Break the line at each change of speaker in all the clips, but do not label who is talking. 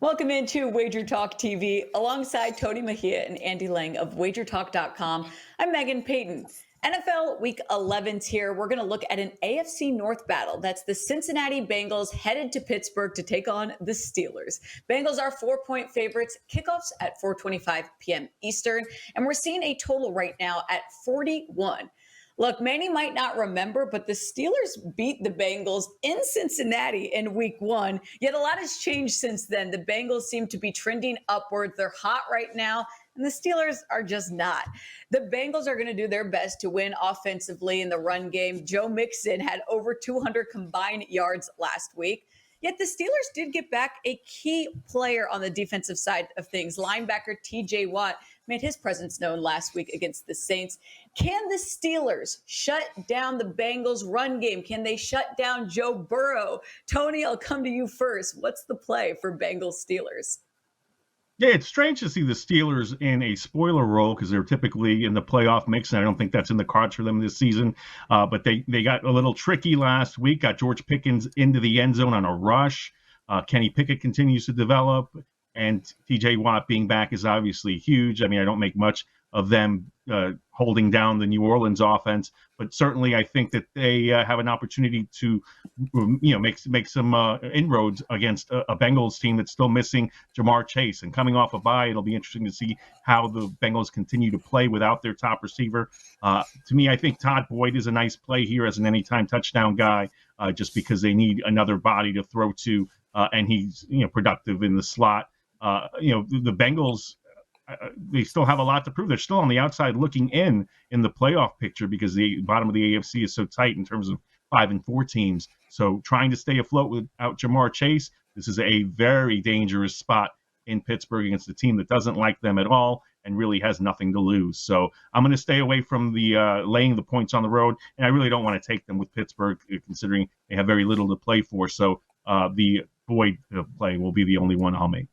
Welcome into Wager Talk TV alongside Tony Mejia and Andy Lang of WagerTalk.com. I'm Megan Payton. NFL Week 11's here. We're going to look at an AFC North battle. That's the Cincinnati Bengals headed to Pittsburgh to take on the Steelers. Bengals are 4-point favorites. Kickoffs at 4:25 p.m. Eastern. And we're seeing a total right now at 41. Look, many might not remember, but the Steelers beat the Bengals in Cincinnati in week 1. Yet a lot has changed since then. The Bengals seem to be trending upward. They're hot right now, and the Steelers are just not. The Bengals are going to do their best to win offensively in the run game. Joe Mixon had over 200 combined yards last week. Yet the Steelers did get back a key player on the defensive side of things. Linebacker TJ Watt made his presence known last week against the Saints. Can the Steelers shut down the Bengals run game? Can they shut down Joe Burrow? Tony, I'll come to you first. What's the play for Bengals Steelers?
Yeah, it's strange to see the Steelers in a spoiler role because they're typically in the playoff mix, and I don't think that's in the cards for them this season. But they got a little tricky last week, got George Pickens into the end zone on a rush. Kenny Pickett continues to develop, and TJ Watt being back is obviously huge. I mean, I don't make much of them holding down the New Orleans offense, but certainly I think that they have an opportunity to, make some inroads against a Bengals team that's still missing Ja'Marr Chase. And coming off a bye, it'll be interesting to see how the Bengals continue to play without their top receiver. To me, I think Todd Boyd is a nice play here as an anytime touchdown guy, just because they need another body to throw to, and he's productive in the slot. The Bengals, they still have a lot to prove. They're still on the outside looking in the playoff picture because the bottom of the AFC is so tight in terms of 5 and 4 teams. So trying to stay afloat without Ja'Marr Chase, this is a very dangerous spot in Pittsburgh against a team that doesn't like them at all and really has nothing to lose. So I'm going to stay away from the laying the points on the road, and I really don't want to take them with Pittsburgh considering they have very little to play for. So the Boyd play will be the only one I'll make.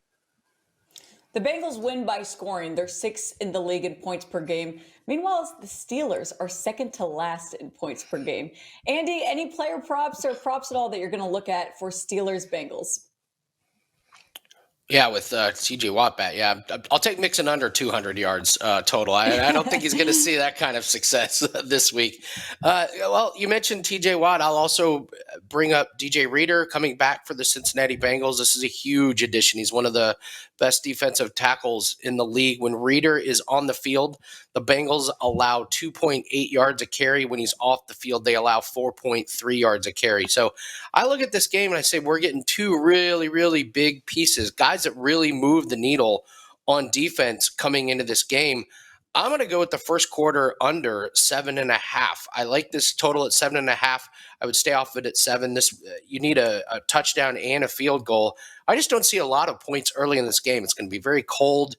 The Bengals win by scoring. They're 6th in the league in points per game. Meanwhile, the Steelers are second to last in points per game. Andy, any player props or props at all that you're going to look at for Steelers-Bengals?
Yeah, with TJ Watt back. Yeah, I'll take Mixon under 200 yards total. I don't think he's going to see that kind of success this week. Well, you mentioned TJ Watt. I'll also bring up DJ Reader coming back for the Cincinnati Bengals. This is a huge addition. He's one of the best defensive tackles in the league. When Reader is on the field, the Bengals allow 2.8 yards a carry. When he's off the field, they allow 4.3 yards a carry. So I look at this game and I say we're getting two really, really big pieces, guys that really move the needle on defense coming into this game. I'm going to go with the first quarter under 7.5. I like this total at 7.5. I would stay off of it at 7. You need a touchdown and a field goal. I just don't see a lot of points early in this game. It's going to be very cold.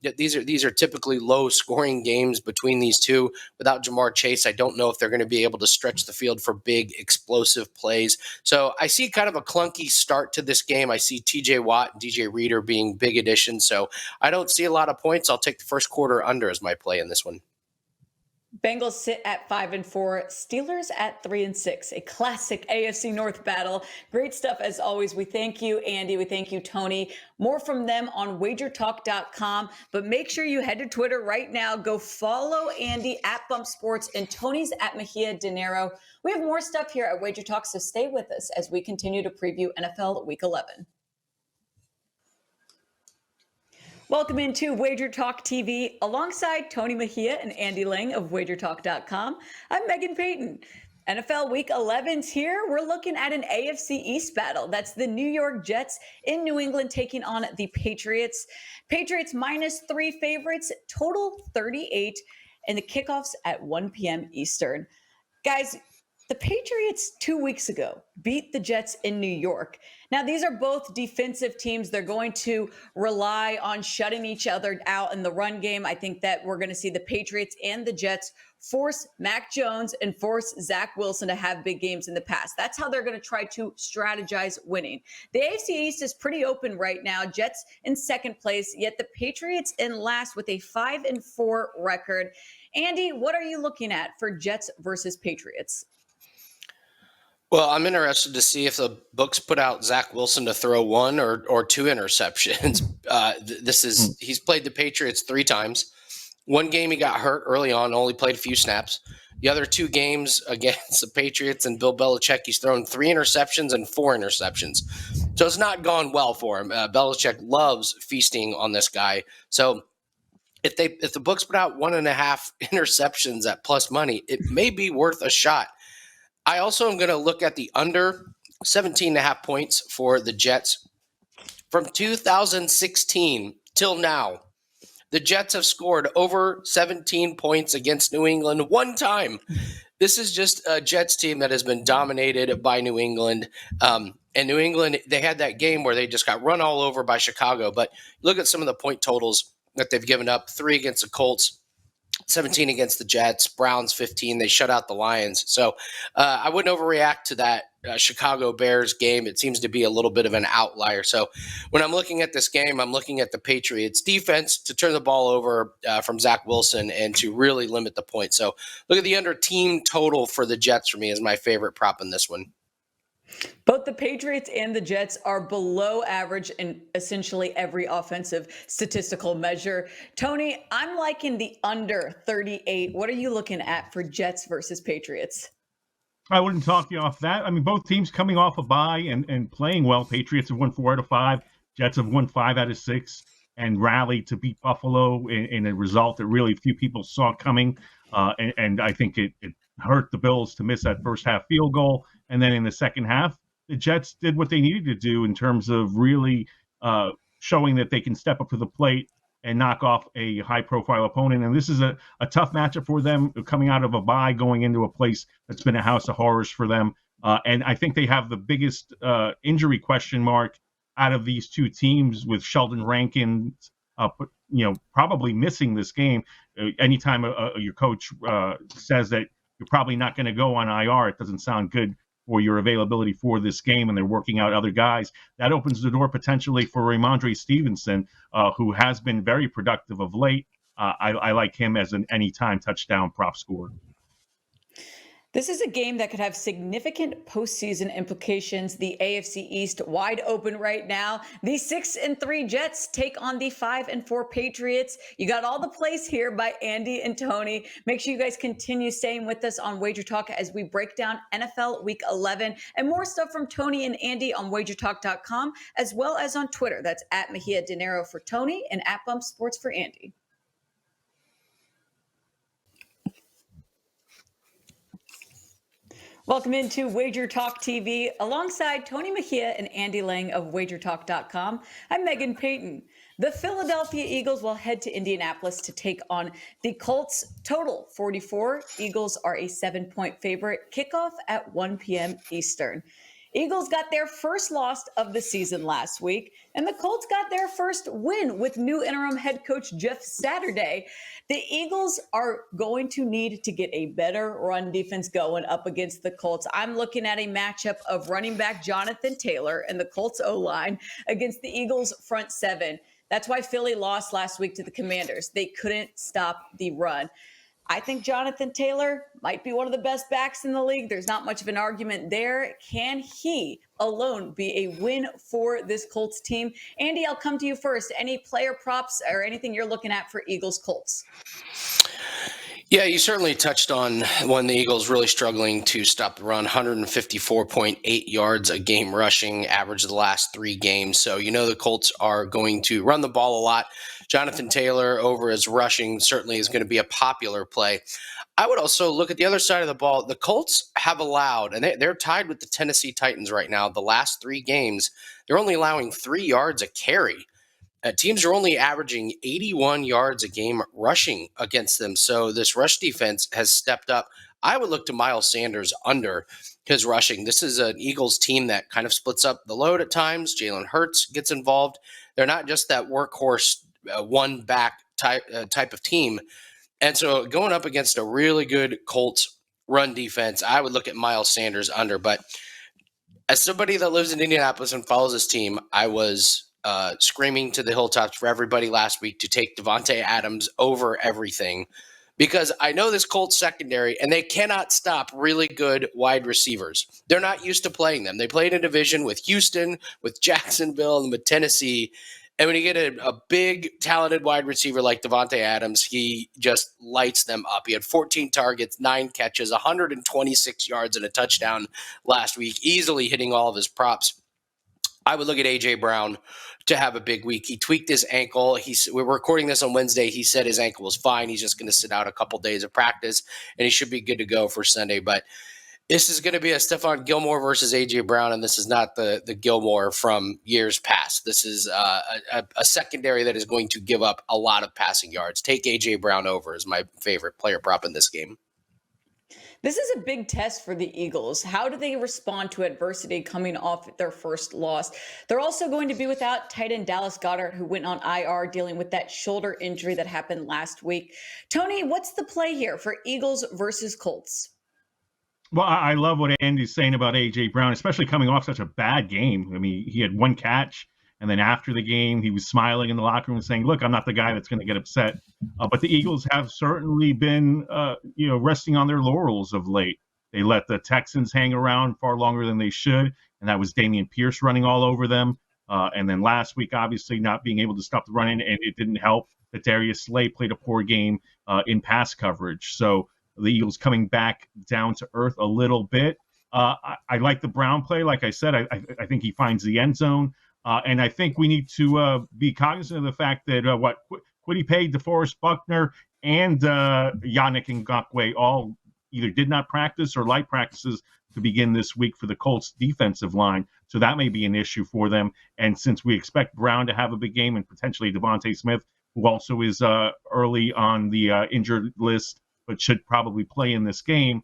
These are typically low scoring games between these two. Without Ja'Marr Chase, I don't know if they're going to be able to stretch the field for big explosive plays. So I see kind of a clunky start to this game. I see TJ Watt and DJ Reader being big additions. So I don't see a lot of points. I'll take the first quarter under as my play in this one.
Bengals sit at 5-4, Steelers at 3-6. A classic AFC North battle. Great stuff as always. We thank you, Andy. We thank you, Tony. More from them on wagertalk.com. But make sure you head to Twitter right now. Go follow Andy at Bump Sports and Tony's at Mejia Dinero. We have more stuff here at Wager Talk, so stay with us as we continue to preview NFL Week 11. Welcome into Wager Talk TV alongside Tony Mejia and Andy Lang of WagerTalk.com. I'm Megan Payton. NFL Week 11's here. We're looking at an AFC East battle. That's the New York Jets in New England taking on the Patriots. Patriots -3 favorites, total 38, and the kickoffs at 1 p.m. Eastern. Guys, the Patriots 2 weeks ago beat the Jets in New York. Now, these are both defensive teams. They're going to rely on shutting each other out in the run game. I think that we're going to see the Patriots and the Jets force Mac Jones and force Zach Wilson to have big games in the past. That's how they're going to try to strategize winning. The AFC East is pretty open right now. Jets in second place, yet the Patriots in last with a 5-4 record. Andy, what are you looking at for Jets versus Patriots?
Well, I'm interested to see if the books put out Zach Wilson to throw one or two interceptions. He's played the Patriots 3 times. One game he got hurt early on, only played a few snaps. The other 2 games against the Patriots and Bill Belichick, he's thrown 3 interceptions and 4 interceptions. So it's not gone well for him. Belichick loves feasting on this guy. So if the books put out 1.5 interceptions at plus money, it may be worth a shot. I also am going to look at the under 17.5 points for the Jets. From 2016 till now, the Jets have scored over 17 points against New England one time. This is just a Jets team that has been dominated by New England. And New England, they had that game where they just got run all over by Chicago. But look at some of the point totals that they've given up. 3 against the Colts, 17 against the Jets, Browns 15. They shut out the Lions. So I wouldn't overreact to that Chicago Bears game. It seems to be a little bit of an outlier. So when I'm looking at this game, I'm looking at the Patriots defense to turn the ball over from Zach Wilson and to really limit the points. So look at the under team total for the Jets for me is my favorite prop in this one.
Both the Patriots and the Jets are below average in essentially every offensive statistical measure. Tony, I'm liking the under 38. What are you looking at for Jets versus Patriots?
I wouldn't talk you off that. I mean, both teams coming off a bye and playing well. Patriots have won 4 out of 5. Jets have won 5 out of 6 and rallied to beat Buffalo in a result that really few people saw coming. And I think it hurt the Bills to miss that first half field goal. And then in the second half, the Jets did what they needed to do in terms of really showing that they can step up to the plate and knock off a high-profile opponent. And this is a tough matchup for them coming out of a bye, going into a place that's been a house of horrors for them. And I think they have the biggest injury question mark out of these 2 teams, with Sheldon Rankin, probably missing this game. Anytime your coach says that you're probably not going to go on IR, it doesn't sound good for your availability for this game, and they're working out other guys. That opens the door potentially for Rhamondre Stevenson, who has been very productive of late. I like him as an anytime touchdown prop scorer.
This is a game that could have significant postseason implications. The AFC East wide open right now. The 6-3 Jets take on the 5-4 Patriots. You got all the plays here by Andy and Tony. Make sure you guys continue staying with us on Wager Talk as we break down NFL Week 11 and more stuff from Tony and Andy on wagertalk.com, as well as on Twitter. That's at Mejia Dinero for Tony and at Bump Sports for Andy. Welcome into Wager Talk TV alongside Tony Mejia and Andy Lang of wagertalk.com. I'm Megan Payton. The Philadelphia Eagles will head to Indianapolis to take on the Colts. Total 44. Eagles are a 7-point favorite. Kickoff at 1 p.m. Eastern. Eagles got their first loss of the season last week, and the Colts got their first win with new interim head coach Jeff Saturday. The Eagles are going to need to get a better run defense going up against the Colts. I'm looking at a matchup of running back Jonathan Taylor and the Colts O-line against the Eagles front 7. That's why Philly lost last week to the Commanders. They couldn't stop the run. I think Jonathan Taylor might be one of the best backs in the league. There's not much of an argument there. Can he alone be a win for this Colts team? Andy, I'll come to you first. Any player props or anything you're looking at for Eagles-Colts?
Yeah, you certainly touched on one. The Eagles really struggling to stop the run, 154.8 yards a game rushing, average of the last 3 games. So the Colts are going to run the ball a lot. Jonathan Taylor over his rushing certainly is going to be a popular play. I would also look at the other side of the ball. The Colts have allowed, and they're tied with the Tennessee Titans right now, the last 3 games. They're only allowing 3 yards a carry. Teams are only averaging 81 yards a game rushing against them. So this rush defense has stepped up. I would look to Miles Sanders under his rushing. This is an Eagles team that kind of splits up the load at times. Jalen Hurts gets involved. They're not just that workhorse one back type of team. And so going up against a really good Colts run defense, I would look at Miles Sanders under. But as somebody that lives in Indianapolis and follows this team, I was screaming to the hilltops for everybody last week to take Devontae Adams over everything. because I know this Colts secondary, and they cannot stop really good wide receivers. They're not used to playing them. They played in a division with Houston, with Jacksonville, and with Tennessee. And when you get a big, talented wide receiver like Devontae Adams, he just lights them up. He had 14 targets, 9 catches, 126 yards, and a touchdown last week, easily hitting all of his props. I would look at A.J. Brown to have a big week. He tweaked his ankle. We're recording this on Wednesday. He said his ankle was fine. He's just going to sit out a couple days of practice, and he should be good to go for Sunday. But this is going to be a Stephon Gilmore versus A.J. Brown, and this is not the Gilmore from years past. This is a secondary that is going to give up a lot of passing yards. Take A.J. Brown over is my favorite player prop in this game.
This is a big test for the Eagles. How do they respond to adversity coming off their first loss? They're also going to be without tight end Dallas Goedert, who went on IR dealing with that shoulder injury that happened last week. Tony, what's the play here for Eagles versus Colts?
Well, I love what Andy's saying about A.J. Brown, especially coming off such a bad game. I mean, he had 1 catch, and then after the game, he was smiling in the locker room saying, look, I'm not the guy that's going to get upset. But the Eagles have certainly been, resting on their laurels of late. They let the Texans hang around far longer than they should, and that was Dameon Pierce running all over them. And then last week, obviously, not being able to stop the run-in, and it didn't help that Darius Slay played a poor game in pass coverage. So the Eagles coming back down to earth a little bit. I like the Brown play. Like I said, I think he finds the end zone. And I think we need to be cognizant of the fact that Kwity Paye, DeForest Buckner, and Yannick Ngakoue all either did not practice or light practices to begin this week for the Colts defensive line. So that may be an issue for them. And since we expect Brown to have a big game and potentially Devontae Smith, who also is early on the injured list, but should probably play in this game,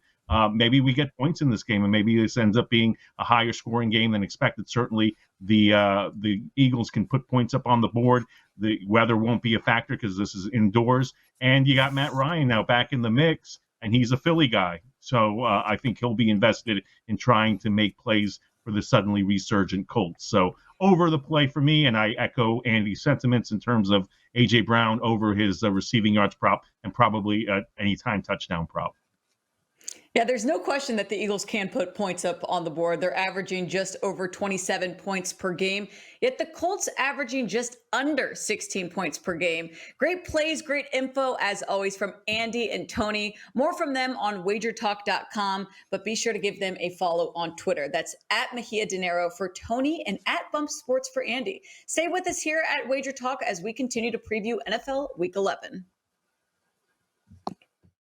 maybe we get points in this game, and maybe this ends up being a higher scoring game than expected. Certainly, the Eagles can put points up on the board. The weather won't be a factor because this is indoors, and you got Matt Ryan now back in the mix, and he's a Philly guy. So I think he'll be invested in trying to make plays for the suddenly resurgent Colts. So over the play for me, and I echo Andy's sentiments in terms of A.J. Brown over his receiving yards prop and probably anytime touchdown prop.
Yeah, there's no question that the Eagles can put points up on the board. They're averaging just over 27 points per game, yet the Colts averaging just under 16 points per game. Great plays, great info, as always, from Andy and Tony. More from them on wagertalk.com, but be sure to give them a follow on Twitter. That's at Mejia Dinero for Tony and at Bump Sports for Andy. Stay with us here at Wager Talk as we continue to preview NFL Week 11.